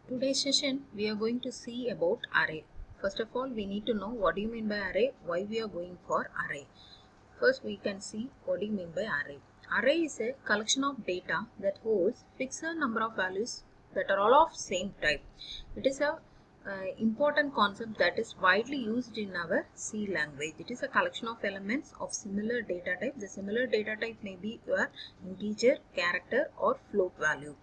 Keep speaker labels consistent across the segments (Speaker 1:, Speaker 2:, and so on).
Speaker 1: Today's session we are going to see about array. First of all, we need to know what do you mean by array, why we are going for array. First we can see what do you mean by array. Array is a collection of data that holds fixed number of values that are all of same type. It is a important concept that is widely used in our C language. It is a collection of elements of similar data type. The similar data type may be your integer, character or float value.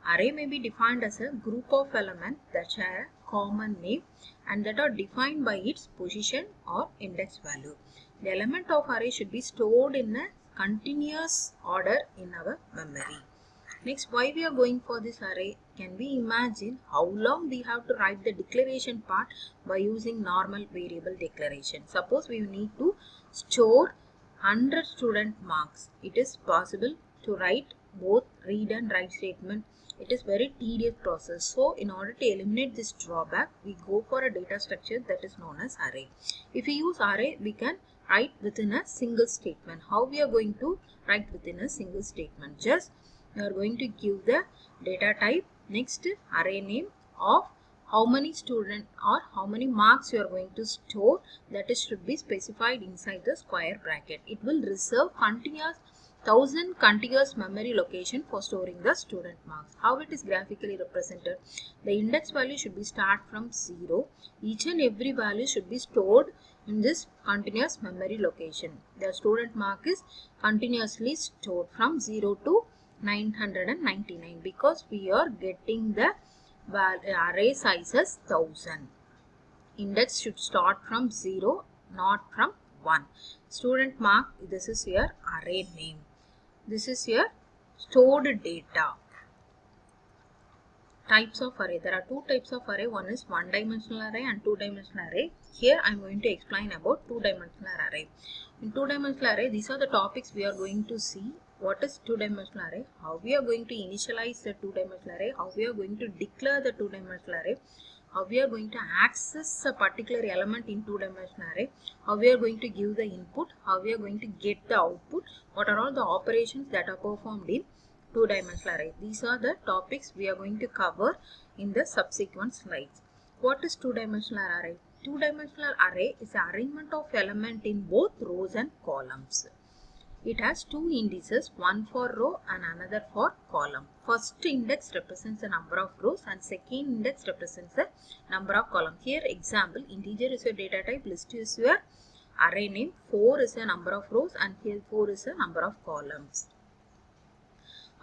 Speaker 1: Array may be defined as a group of elements that share a common name and that are defined by its position or index value. The element of array should be stored in a continuous order in our memory. Next, why we are going for this array? Can we imagine how long we have to write the declaration part by using normal variable declaration? Suppose we need to store 100 student marks. It is possible to write both read and write statement. It is very tedious process. So in order to eliminate this drawback, we go for a data structure that is known as array. If we use array, we can write within a single statement. How we are going to write within a single statement? Just you are going to give the data type, next array name of how many student or how many marks you are going to store, that is should be specified inside the square bracket. It will reserve 1000 contiguous memory location for storing the student marks. How it is graphically represented? The index value should be start from 0. Each and every value should be stored in this continuous memory location. The student mark is continuously stored from 0 to 999 because we are getting the array size as 1000. Index should start from 0, not from 1. Student mark, this is your array name. This is your stored data. Types of array. There are two types of array. One is one-dimensional array and two-dimensional array. Here I am going to explain about two-dimensional array. In two-dimensional array, these are the topics we are going to see. What is two-dimensional array? How we are going to initialize the two-dimensional array? How we are going to declare the two-dimensional array? How we are going to access a particular element in two-dimensional array? How we are going to give the input? How we are going to get the output? What are all the operations that are performed in two-dimensional array? These are the topics we are going to cover in the subsequent slides. What is two-dimensional array? Two-dimensional array is an arrangement of element in both rows and columns. It has two indices, one for row and another for column. First index represents the number of rows and second index represents the number of columns. Here example, integer is your data type, list is your array name, 4 is the number of rows and here 4 is the number of columns.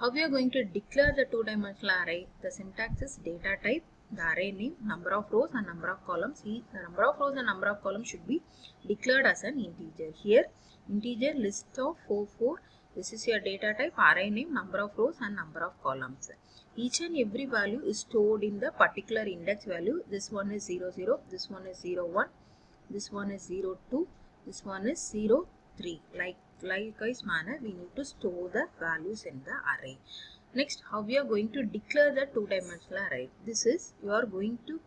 Speaker 1: How we are going to declare the two-dimensional array? The syntax is data type, the array name, number of rows and number of columns. The number of rows and number of columns should be declared as an integer. Here integer list of 4. This is your data type, array name, number of rows and number of columns. Each and every value is stored in the particular index value. This one is 00, this one is 01, this one is 02, this one is 03. Likewise manner, we need to store the values in the array. Next, how we are going to declare the two-dimensional array? This is, you are going to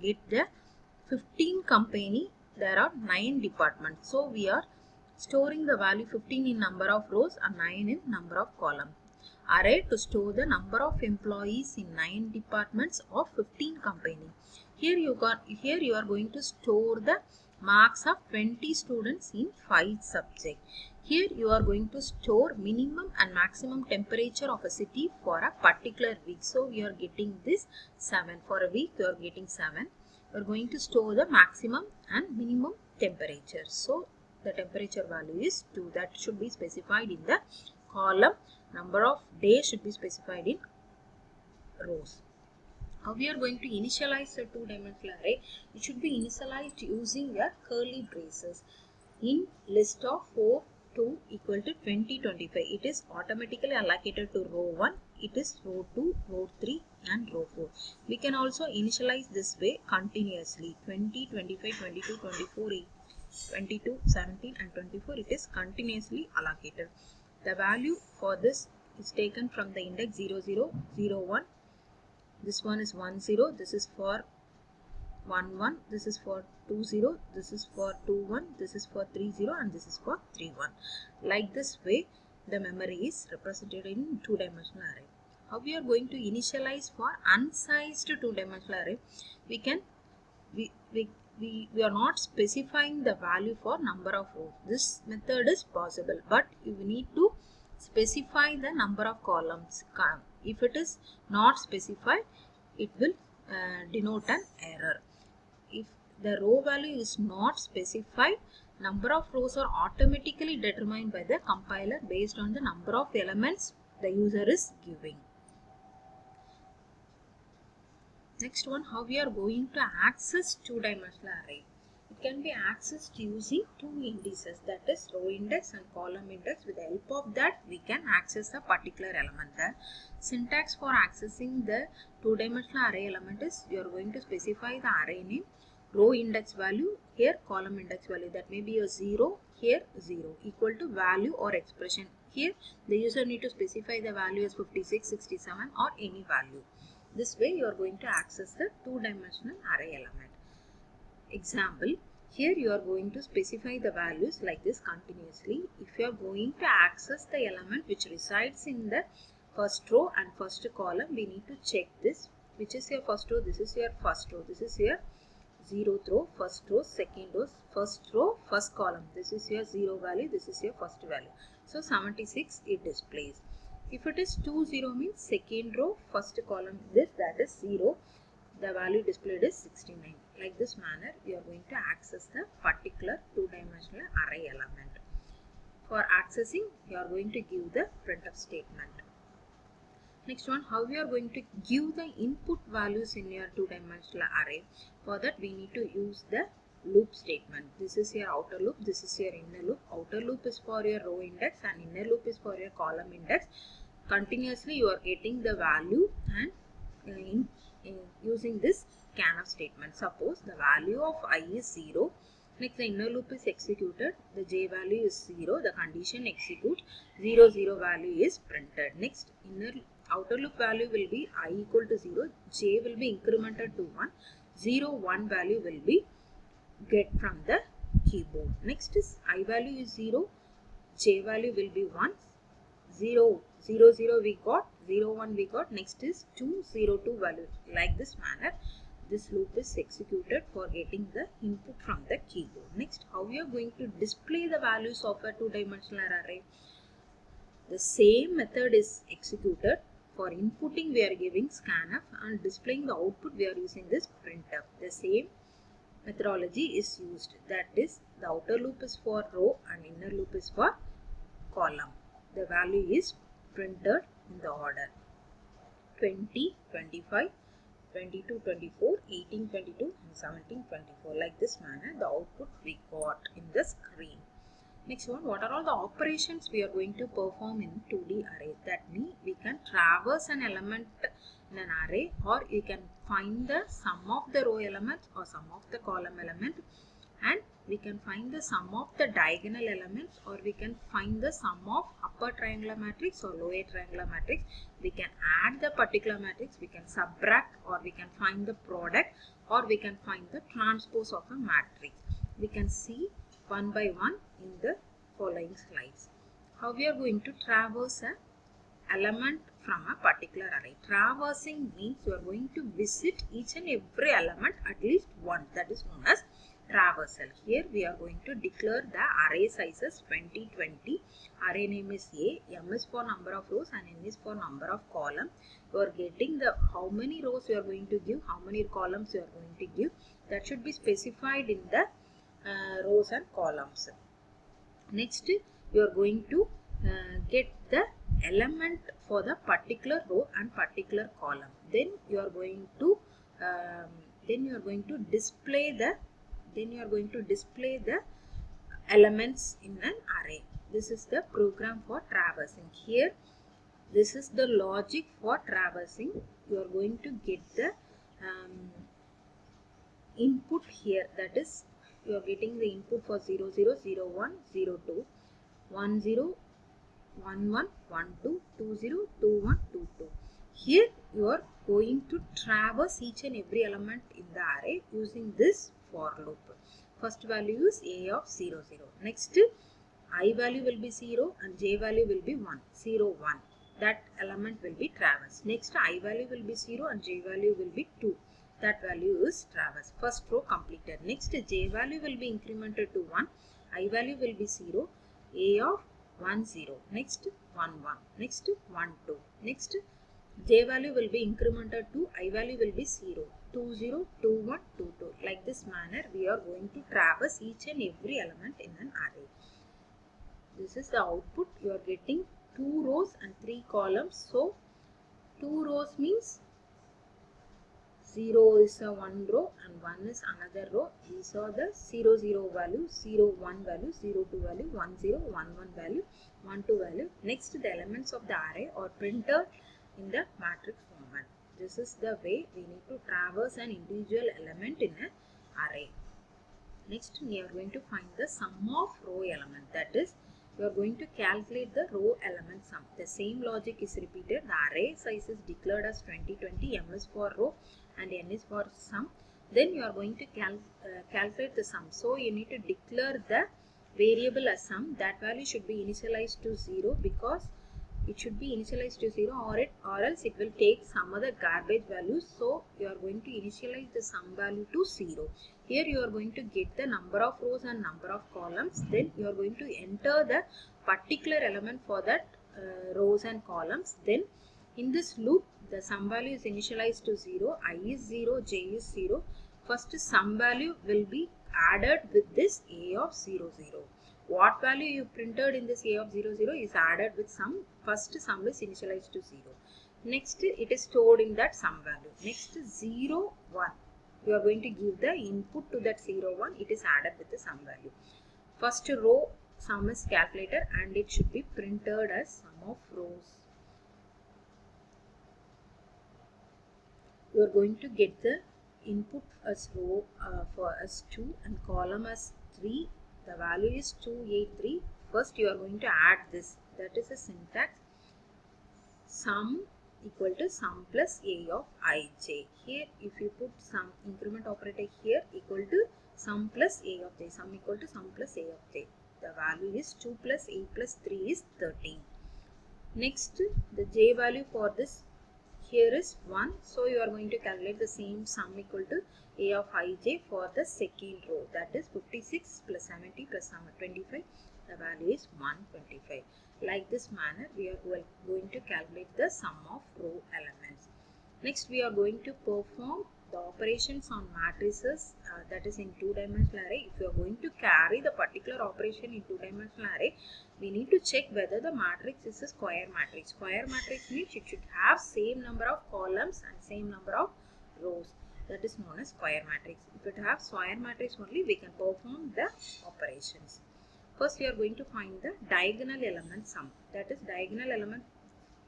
Speaker 1: get the 15 company. There are 9 departments. So we are storing the value 15 in number of rows and 9 in number of columns. Array to store the number of employees in 9 departments of 15 company. Here you are going to store the marks of 20 students in 5 subjects. Here you are going to store minimum and maximum temperature of a city for a particular week. So we are getting this 7. For a week you are getting 7. You are going to store the maximum and minimum temperature. So the temperature value is 2. That should be specified in the column. Number of days should be specified in rows. How we are going to initialize the two-dimensional array? It should be initialized using a curly braces. In list of 4, 2 equal to 20, 25. It is automatically allocated to row 1. It is row 2, row 3 and row 4. We can also initialize this way continuously. 20, 25, 22, 24, 22, 17 and 24. It is continuously allocated. The value for this is taken from the index 00, 01. This one is 10, this is for 11, this is for 20, this is for 21, this is for 30 and this is for 31. Like this way the memory is represented in two-dimensional array. How we are going to initialize for unsized two-dimensional array? We are not specifying the value for number of rows. This method is possible, but you need to specify the number of columns. If it is not specified, it will denote an error. If the row value is not specified, number of rows are automatically determined by the compiler based on the number of elements the user is giving. Next one, how we are going to access two-dimensional array. It can be accessed using two indices, that is row index and column index. With the help of that, we can access a particular element. The syntax for accessing the two-dimensional array element is you are going to specify the array name, row index value, here column index value, that may be a 0, here 0, equal to value or expression. Here the user need to specify the value as 56, 67 or any value. This way you are going to access the two-dimensional array element. Example, here you are going to specify the values like this continuously. If you are going to access the element which resides in the first row and first column, we need to check this. Which is your first row? This is your first row. This is your 0th row, first row, second row, first row, first column. This is your 0 value, this is your first value. So 76 it displays. If it is 20 means second row, first column, that is 0. The value displayed is 69. Like this manner, we are going to access the particular two-dimensional array element. For accessing, you are going to give the printf statement. Next one, how we are going to give the input values in your two-dimensional array. For that, we need to use the loop statement. This is your outer loop, this is your inner loop. Outer loop is for your row index and inner loop is for your column index. Continuously you are getting the value and using this scanf statement. Suppose the value of I is 0. Next the inner loop is executed. The j value is 0. The condition executes. 0, 0 value is printed. Next outer loop value will be I equal to 0. J will be incremented to 1. 0, 1 value will be get from the keyboard. Next is I value is 0. J value will be 1. 0, 0, 0 we got, 0, 1 we got, next is 2, 0, 2 value. Like this manner, this loop is executed for getting the input from the keyboard. Next, how we are going to display the values of a two-dimensional array. The same method is executed. For inputting, we are giving scanf, and displaying the output, we are using this printf. The same methodology is used. That is, the outer loop is for row and inner loop is for column. The value is printed in the order 20, 25, 22, 24, 18, 22 and 17, 24. Like this manner, the output we got in the screen. Next one, what are all the operations we are going to perform in 2D array? That means we can traverse an element in an array, or you can find the sum of the row elements or sum of the column element, and we can find the sum of the diagonal elements, or we can find the sum of upper triangular matrix or lower triangular matrix. We can add the particular matrix, we can subtract, or we can find the product, or we can find the transpose of a matrix. We can see one by one in the following slides. How we are going to traverse an element from a particular array. Traversing means you are going to visit each and every element at least once. That is known as traversal. Here we are going to declare the array sizes 20, 20. Array name is A, M is for number of rows and N is for number of columns. You are getting the how many rows you are going to give, how many columns you are going to give. That should be specified in the rows and columns. Next, you are going to get the element for the particular row and particular column. Then you are going to display the elements in an array. This is the program for traversing. Here, this is the logic for traversing. You are going to get the input here. That is, you are getting the input for 0, 0, 0, 1, 0, 2, 1, 0, 1, 1, 1, 2, 2, 0, 2, 1, 2, 2. Here you are going to traverse each and every element in the array using this for loop. First value is A of 0, 0. Next, I value will be 0 and J value will be 1, 0, 1. that element will be traversed. Next, I value will be 0 and j value will be 2. That value is traversed. First row completed. Next, j value will be incremented to 1. I value will be 0. A of 1 0. Next 1 1. Next 1 2. Next j value will be incremented to I value will be 0. 2 0 2 1 2 2. Like this manner we are going to traverse each and every element in an array. This is the output. You are getting 2 rows and 3 columns. So 2 rows means 0 is a 1 row and 1 is another row. These are the 0 0 value, 0 1 value, 0 2 value, 1 0, 1 1 value, 1 2 value. Next, the elements of the array are printed in the matrix format. This is the way we need to traverse an individual element in an array. Next, we are going to find the sum of row element. That is, we are going to calculate the row element sum. The same logic is repeated. The array size is declared as 2020. M is for row and N is for sum. Then you are going to calculate the sum. So you need to declare the variable as sum. That value should be initialized to 0 because it should be initialized to 0 or else it will take some other garbage value. So you are going to initialize the sum value to 0. Here you are going to get the number of rows and number of columns. Then you are going to enter the particular element for that rows and columns. Then in this loop the sum value is initialized to 0. I is 0, j is 0. First sum value will be added with this a of 0 0. What value you printed in this a of 0 0 is added with sum. First sum is initialized to 0. Next it is stored in that sum value. Next 0 1. You are going to give the input to that 0 1. It is added with the sum value. First row sum is calculated and it should be printed as sum of rows. You are going to get the input as row for as 2 and column as 3. The value is 283. First you are going to add this. That is a syntax. Sum equal to sum plus a of ij. Here if you put sum increment operator here equal to sum plus a of j. Sum equal to sum plus a of j. The value is 2 plus 8 plus 3 is 13. Next the j value for this here is 1. So you are going to calculate the same sum equal to a of ij for the second row. That is 56 plus 70 plus 25. The value is 125. Like this manner we are going to calculate the sum of row elements. Next we are going to perform the operations on matrices, that is in two-dimensional array. If you are going to carry the particular operation in two-dimensional array, we need to check whether the matrix is a square matrix. Square matrix means it should have same number of columns and same number of rows. That is known as square matrix. If it have square matrix only, we can perform the operations. First we are going to find the diagonal element sum. That is diagonal element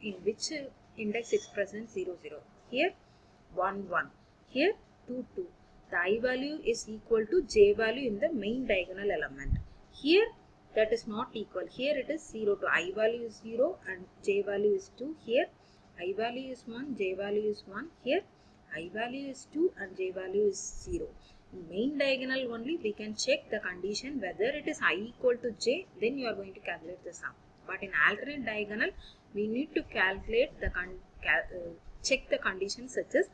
Speaker 1: in which index is present 0 0. Here 1 1. Here 2 2. The I value is equal to j value in the main diagonal element. Here that is not equal. Here it is 0 to I value is 0 and j value is 2. Here I value is 1, j value is 1. Here I value is 2 and j value is 0. In main diagonal only we can check the condition whether it is I equal to j, then you are going to calculate the sum. But in alternate diagonal we need to calculate the check the condition such as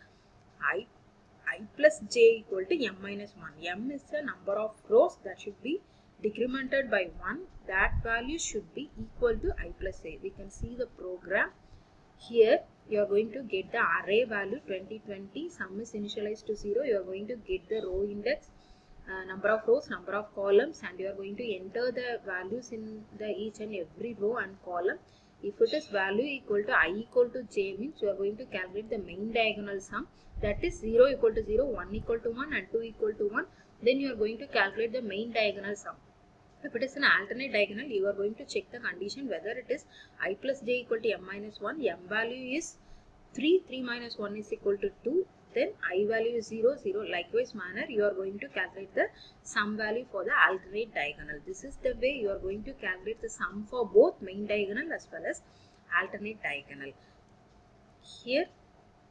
Speaker 1: I plus j equal to m minus 1. M is the number of rows that should be decremented by 1. That value should be equal to I plus j. We can see the program. Here you are going to get the array value 2020. Sum is initialized to 0. You are going to get the row index, number of rows, number of columns, and you are going to enter the values in the each and every row and column. If it is value equal to I equal to j means you are going to calculate the main diagonal sum, that is 0 equal to 0, 1 equal to 1 and 2 equal to 1. Then you are going to calculate the main diagonal sum. If it is an alternate diagonal, you are going to check the condition whether it is I plus j equal to m minus 1, m value is 3, 3 minus 1 is equal to 2, then I value is 0, 0. Likewise manner, you are going to calculate the sum value for the alternate diagonal. This is the way you are going to calculate the sum for both main diagonal as well as alternate diagonal. Here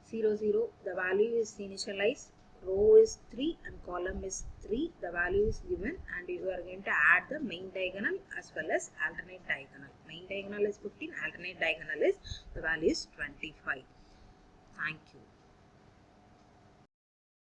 Speaker 1: 0, 0, the value is initialized row is 3 and column is 3. The value is given and you are going to add the main diagonal as well as alternate diagonal. Main diagonal is 15, alternate diagonal is the value is 25. Thank you.